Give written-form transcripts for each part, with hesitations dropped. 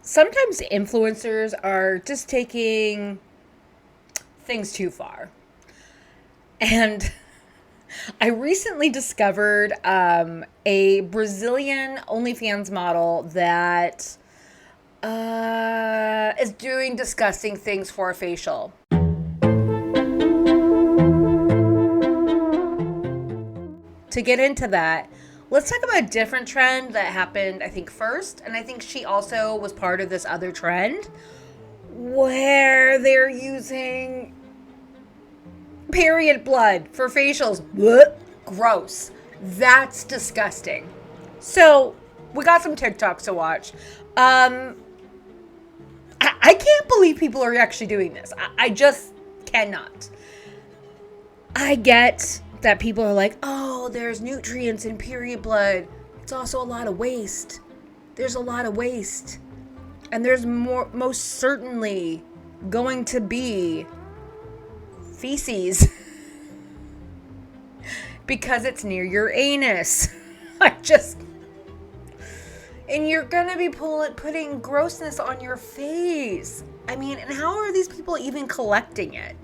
sometimes influencers are just taking things too far. And I recently discovered a Brazilian OnlyFans model that is doing disgusting things for a facial. To get into that, let's talk about a different trend that happened, I think, first. And I think she also was part of this other trend where they're using period blood for facials. Blech. Gross. That's disgusting. So, we got some TikToks to watch. I can't believe people are actually doing this. I just cannot. I get that people are like, oh, there's nutrients in period blood. It's also a lot of waste. There's a lot of waste. And there's most certainly going to be feces because it's near your anus. And you're gonna be putting grossness on your face. I mean, and how are these people even collecting it?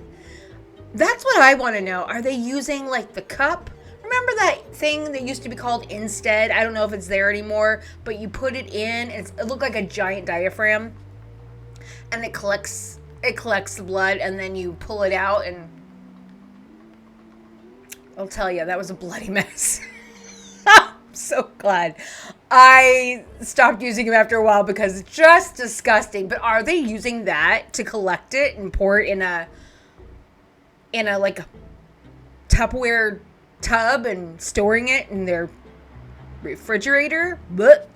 That's what I want to know. Are they using like the cup? Remember that thing that used to be called Instead? I don't know if it's there anymore, but you put it in, and it looked like a giant diaphragm, and it collects the blood, and then you pull it out, and I'll tell you, that was a bloody mess. I'm so glad I stopped using them after a while because it's just disgusting. But are they using that to collect it and pour it in a like Tupperware tub and storing it in their refrigerator? But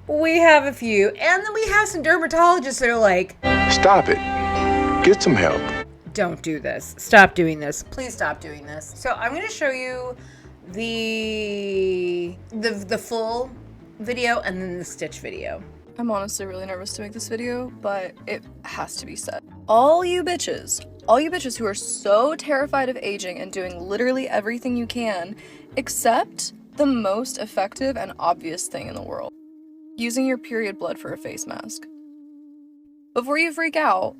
we have a few. And then we have some dermatologists that are like, stop it. Get some help. Don't do this. Stop doing this. Please stop doing this. So I'm going to show you the full video and then the stitch video. I'm honestly really nervous to make this video, but it has to be said. All you bitches who are so terrified of aging and doing literally everything you can, except the most effective and obvious thing in the world, using your period blood for a face mask. Before you freak out,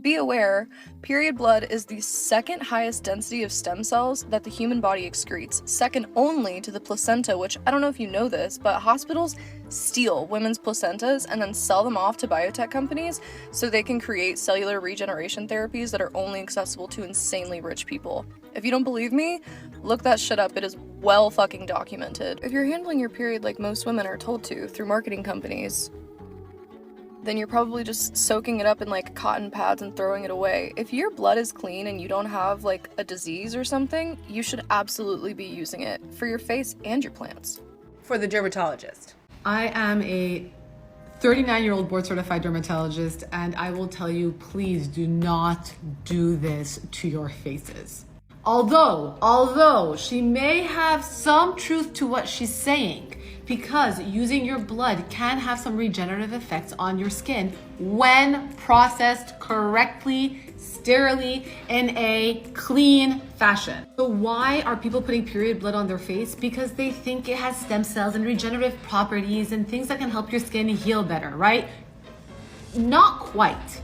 be aware, period blood is the second highest density of stem cells that the human body excretes, second only to the placenta, which I don't know if you know this, but hospitals steal women's placentas and then sell them off to biotech companies so they can create cellular regeneration therapies that are only accessible to insanely rich people. If you don't believe me, look that shit up. It is well fucking documented. If you're handling your period like most women are told to through marketing companies, then you're probably just soaking it up in like cotton pads and throwing it away. If your blood is clean and you don't have like a disease or something, you should absolutely be using it for your face and your plants. For the dermatologist. I am a 39-year-old board certified dermatologist, and I will tell you, please do not do this to your faces. Although she may have some truth to what she's saying, because using your blood can have some regenerative effects on your skin when processed correctly, sterilely, in a clean fashion. So why are people putting period blood on their face? Because they think it has stem cells and regenerative properties and things that can help your skin heal better, right? Not quite.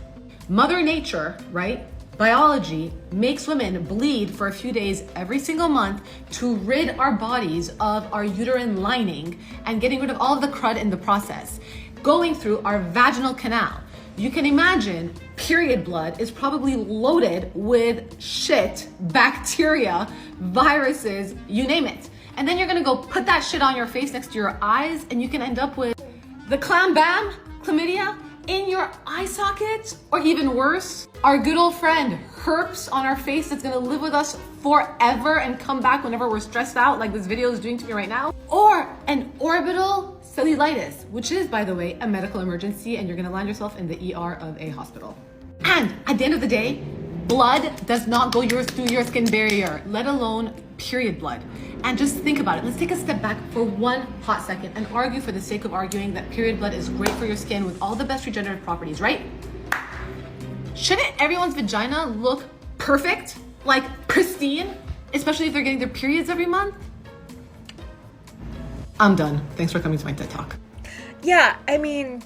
Mother Nature, right? Biology makes women bleed for a few days every single month to rid our bodies of our uterine lining and getting rid of all of the crud in the process, going through our vaginal canal. You can imagine period blood is probably loaded with shit, bacteria, viruses, you name it. And then you're gonna go put that shit on your face next to your eyes, and you can end up with the clam bam, chlamydia, in your eye socket, or even worse, our good old friend herpes on our face that's gonna live with us forever and come back whenever we're stressed out, like this video is doing to me right now, or an orbital cellulitis, which is, by the way, a medical emergency, and you're gonna land yourself in the ER of a hospital. And at the end of the day, blood does not go through your skin barrier, let alone period blood. And just think about it. Let's take a step back for one hot second and argue for the sake of arguing that period blood is great for your skin with all the best regenerative properties, right? Shouldn't everyone's vagina look perfect, like pristine, especially if they're getting their periods every month? I'm done. Thanks for coming to my TED Talk. Yeah, I mean,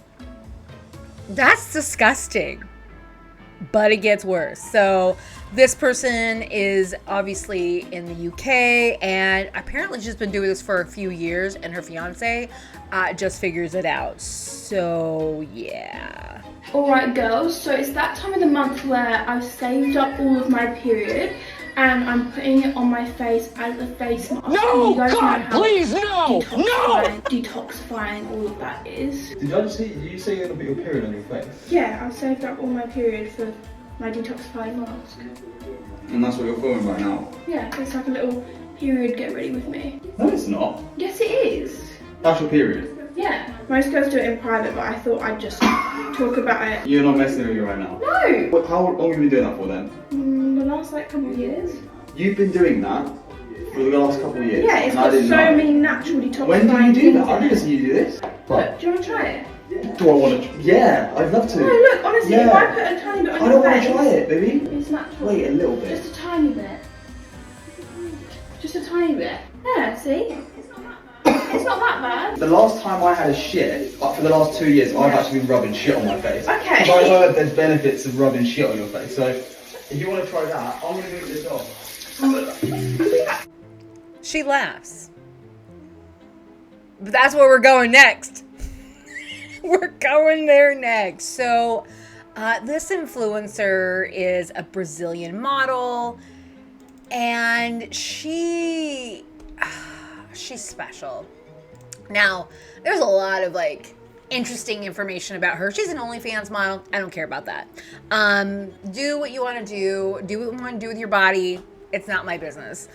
That's disgusting. But it gets worse. So this person is obviously in the UK, and apparently she's been doing this for a few years, and her fiance just figures it out. So yeah. Alright girls, so it's that time of the month where I've saved up all of my period and I'm putting it on my face as a face mask. No! God, please, no! No! Detoxifying all of that is. Did I just see you say you're gonna put your period on your face? Yeah, I've saved up all my period for my detoxifying mask. And that's what you're filming right now? Yeah, it's like a little period get ready with me. No, it's not. Yes, it is. That's your period. Yeah, most girls do it in private, but I thought I'd just talk about it. You're not messing with me right now. No! How long have you been doing that for then? The last like couple of years. You've been doing that for the last couple of years? Yeah, it's and got so many natural detoxifying. When did you do that? I things in didn't it. see you do this. Look, do you want to try it? Do I want to? Yeah, I'd love to. No, look, honestly, Yeah. if I put a tiny bit on I your don't want face, to try it, baby. it's natural. Wait, a little bit. Just a tiny bit. Just a tiny bit. Yeah, see? It's not that bad. The last time I had a shit, like for the last 2 years, I've actually been rubbing shit on my face. Okay. Because I heard there's benefits of rubbing shit on your face. So if you want to try that, I'm going to move this off. She laughs. But that's where we're going next. We're going there next. So this influencer is a Brazilian model, and she's special. Now, there's a lot of like interesting information about her. She's an OnlyFans model. I don't care about that. Do what you want to do. Do what you want to do with your body. It's not my business.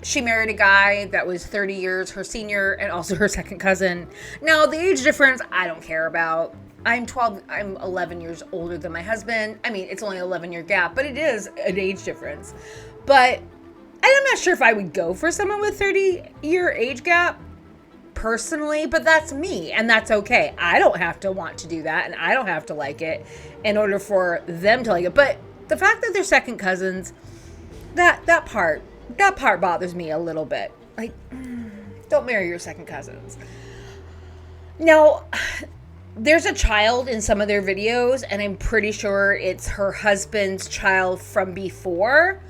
She married a guy that was 30 years her senior and also her second cousin. Now, the age difference, I don't care about. I'm 11 years older than my husband. I mean, it's only an 11-year gap, but it is an age difference. But I'm not sure if I would go for someone with 30-year age gap personally, but that's me, and that's okay. I don't have to want to do that, and I don't have to like it in order for them to like it. But the fact that they're second cousins, that part bothers me a little bit. Like, don't marry your second cousins. Now, there's a child in some of their videos, and I'm pretty sure it's her husband's child from before,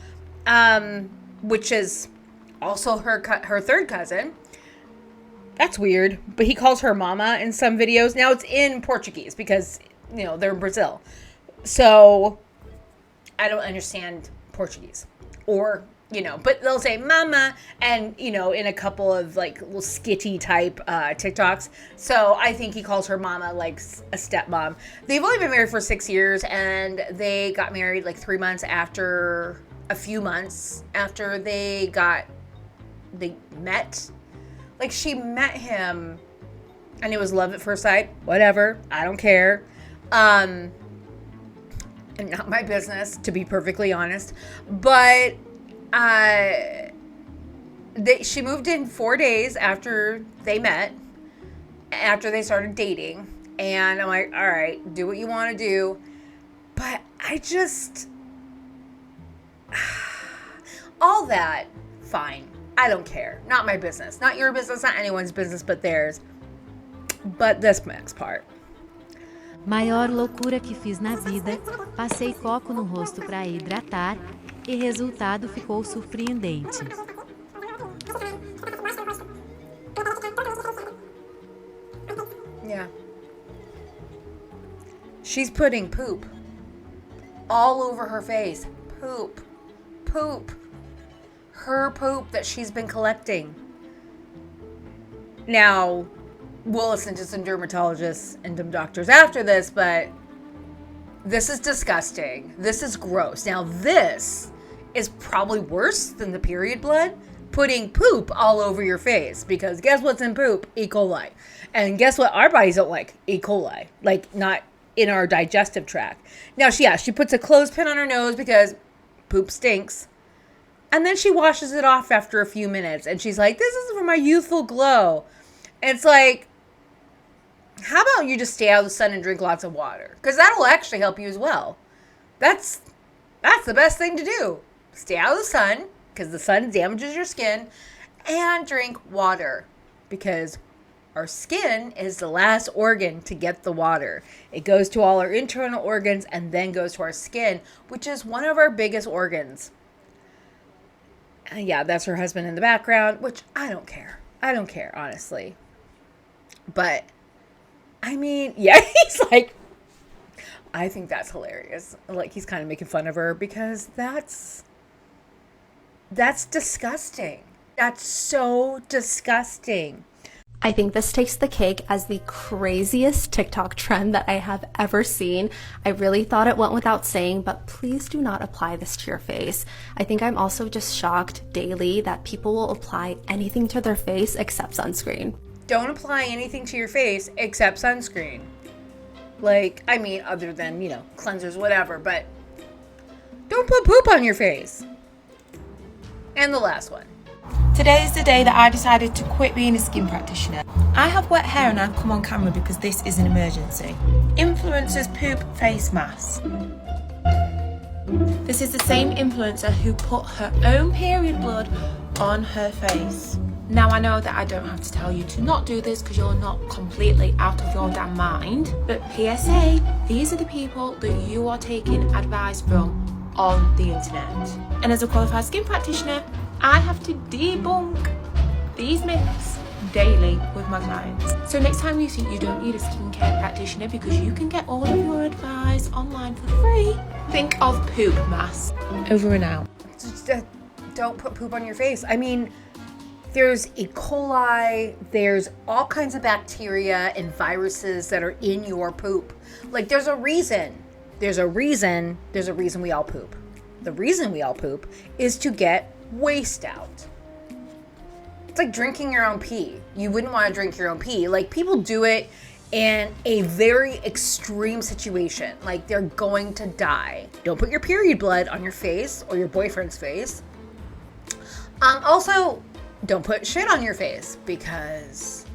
which is also her third cousin. That's weird, but he calls her mama in some videos. Now, it's in Portuguese because, you know, they're in Brazil. So, I don't understand Portuguese. Or, you know, but they'll say mama and, you know, in a couple of like little skitty type TikToks. So I think he calls her mama like a stepmom. They've only been married for 6 years, and they got married like a few months after they met. Like, she met him and it was love at first sight. Whatever. I don't care. And not my business, to be perfectly honest. But she moved in 4 days after they met, after they started dating. And I'm like, all right, do what you want to do. But I just, all that, fine. I don't care. Not my business. Not your business, not anyone's business but theirs. But this next part. Maior loucura que fiz na vida, passei coco no rosto para hidratar e resultado ficou surpreendente. Yeah. She's putting poop all over her face. Poop. Poop. Her poop that she's been collecting. Now, we'll listen to some dermatologists and some doctors after this, but this is disgusting. This is gross. Now, this is probably worse than the period blood. Putting poop all over your face, because guess what's in poop? E. coli. And guess what our bodies don't like? E. coli. Like, not in our digestive tract. Now, she puts a clothespin on her nose because poop stinks. And then she washes it off after a few minutes. And she's like, this is for my youthful glow. And it's like, how about you just stay out of the sun and drink lots of water? Because that'll actually help you as well. That's the best thing to do. Stay out of the sun, because the sun damages your skin. And drink water, because our skin is the last organ to get the water. It goes to all our internal organs and then goes to our skin, which is one of our biggest organs. Yeah, that's her husband in the background, which I don't care. I don't care, honestly. But, I mean, yeah, he's like, I think that's hilarious. Like, he's kind of making fun of her because that's disgusting. That's so disgusting. I think this takes the cake as the craziest TikTok trend that I have ever seen. I really thought it went without saying, but please do not apply this to your face. I think I'm also just shocked daily that people will apply anything to their face except sunscreen. Don't apply anything to your face except sunscreen. Like, I mean, other than, you know, cleansers, whatever, but don't put poop on your face. And the last one. Today is the day that I decided to quit being a skin practitioner. I have wet hair and I've come on camera because this is an emergency. Influencers poop face masks. This is the same influencer who put her own period blood on her face. Now I know that I don't have to tell you to not do this because you're not completely out of your damn mind. But PSA, these are the people that you are taking advice from on the internet. And as a qualified skin practitioner, I have to debunk these myths daily with my clients. So next time you think you don't need a skincare practitioner because you can get all of your advice online for free, think of poop masks. Over and out. Just, don't put poop on your face. I mean, there's E. coli, there's all kinds of bacteria and viruses that are in your poop. Like, there's a reason we all poop. The reason we all poop is to get waste out. It's like drinking your own pee. You wouldn't want to drink your own pee. Like, people do it in a very extreme situation. Like, they're going to die. Don't put your period blood on your face or your boyfriend's face. Also, don't put shit on your face because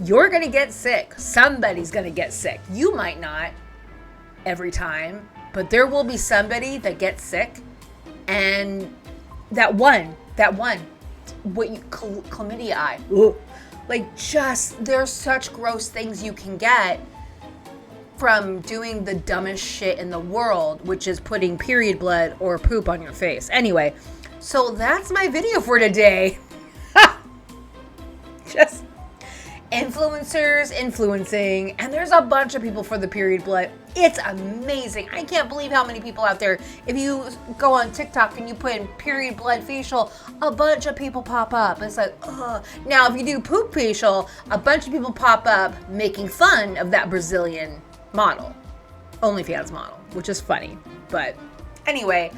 you're going to get sick. Somebody's going to get sick. You might not every time, but there will be somebody that gets sick, and that one, what you, chlamydia eye. Ugh. Like, just, there's such gross things you can get from doing the dumbest shit in the world, which is putting period blood or poop on your face. Anyway, so that's my video for today. Just influencers influencing, and there's a bunch of people for the period blood. It's amazing. I can't believe how many people out there. If you go on TikTok and you put in period blood facial, a bunch of people pop up. It's like, ugh. Now, if you do poop facial, a bunch of people pop up making fun of that Brazilian model, OnlyFans model, which is funny. But anyway,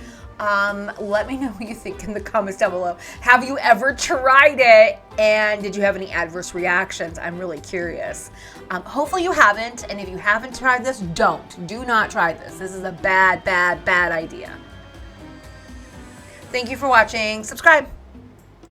let me know what you think in the comments down below. Have you ever tried it? And did you have any adverse reactions? I'm really curious. Hopefully you haven't. And if you haven't tried this, do not try this. This is a bad idea. Thank you for watching. Subscribe.